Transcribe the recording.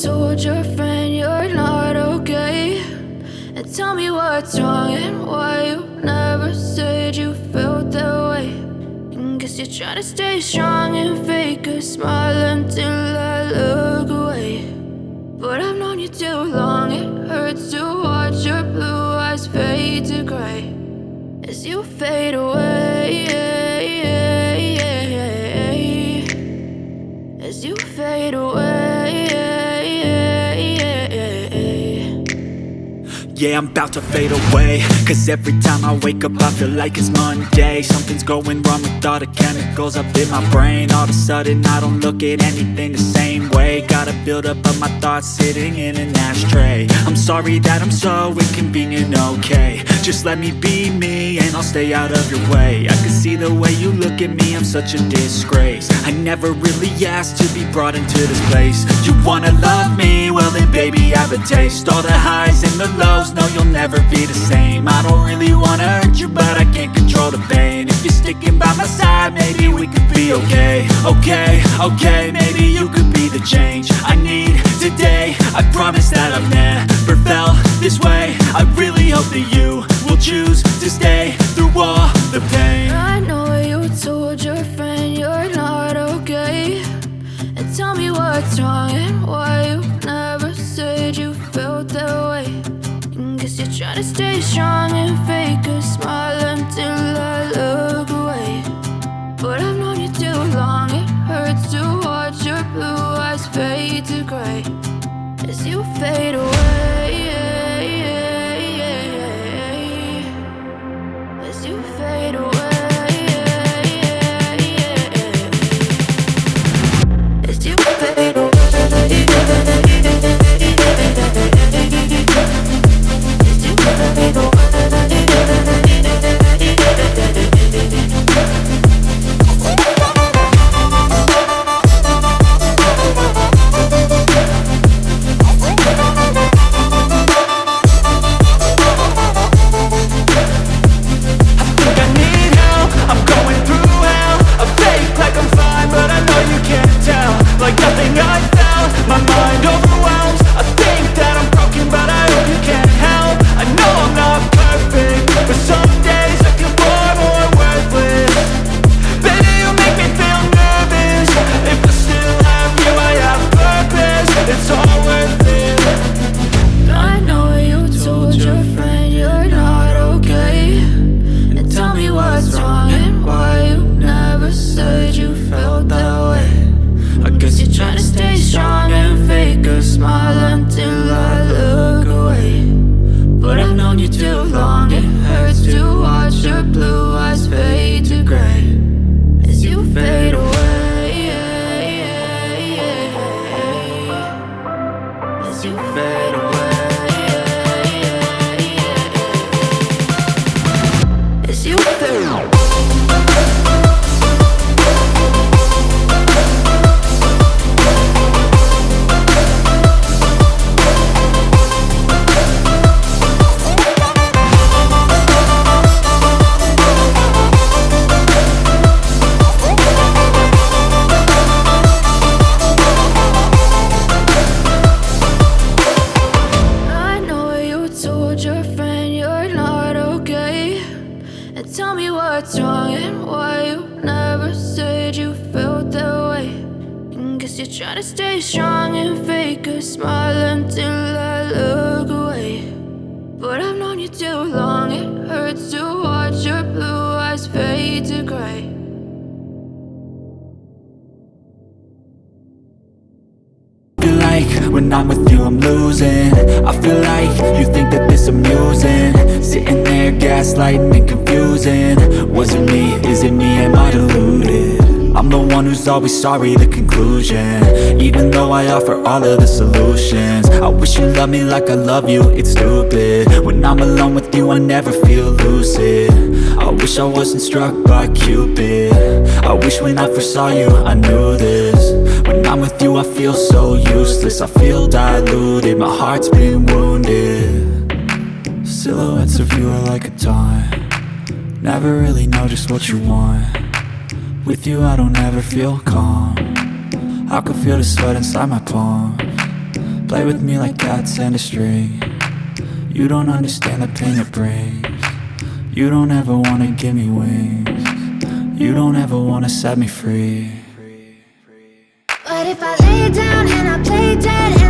told your friend you're not okay, and tell me what's wrong and why you never said you felt that way. And guess you're trying to stay strong and fake a smile until I look away. But I've known you too long, it hurts to watch your blue eyes fade to gray as you fade away, as you fade away. Yeah, I'm about to fade away, cause every time I wake up I feel like it's Monday. Something's going wrong with all the chemicals up in my brain. All of a sudden I don't look at anything the same way. Gotta build up of my thoughts sitting in an ashtray. I'm sorry that I'm so inconvenient, okay. Just let me be me and I'll stay out of your way. I can see the way you look at me, I'm such a disgrace. I never really asked to be brought into this place. You wanna love me? Well then baby have a taste. All the highs and the lows, no you'll never be the same. I don't really wanna hurt you but I can't control the pain. If you're sticking by my side maybe we could be okay. Okay, maybe you could be the change I need today. I promise that I've never felt this way. I really hope that you will choose to stay through all the pain. I know you told your friend you're not okay, and tell me what's wrong and why you never said you felt that way. And guess you're trying to stay strong and fake a smile until I look away. But I've known you too long, it hurts to watch your blue eyes fade to gray as you fade away, as you fade away, as you fade away. When I'm with you I'm losing. I feel like you think that this amusing. Sitting there gaslighting and confusing. Was it me? Is it me? Am I deluded? I'm the one who's always sorry, the conclusion. Even though I offer all of the solutions. I wish you loved me like I love you, it's stupid. When I'm alone with you I never feel lucid. I wish I wasn't struck by Cupid. I wish when I first saw you I knew this. When I'm with you I feel so useless. I feel diluted, my heart's been wounded. Silhouettes of you are like a taunt. Never really know just what you want. With you I don't ever feel calm. I can feel the sweat inside my palm. Play with me like cats and a string. You don't understand the pain it brings. You don't ever wanna give me wings. You don't ever wanna set me free. But if I lay down and I play dead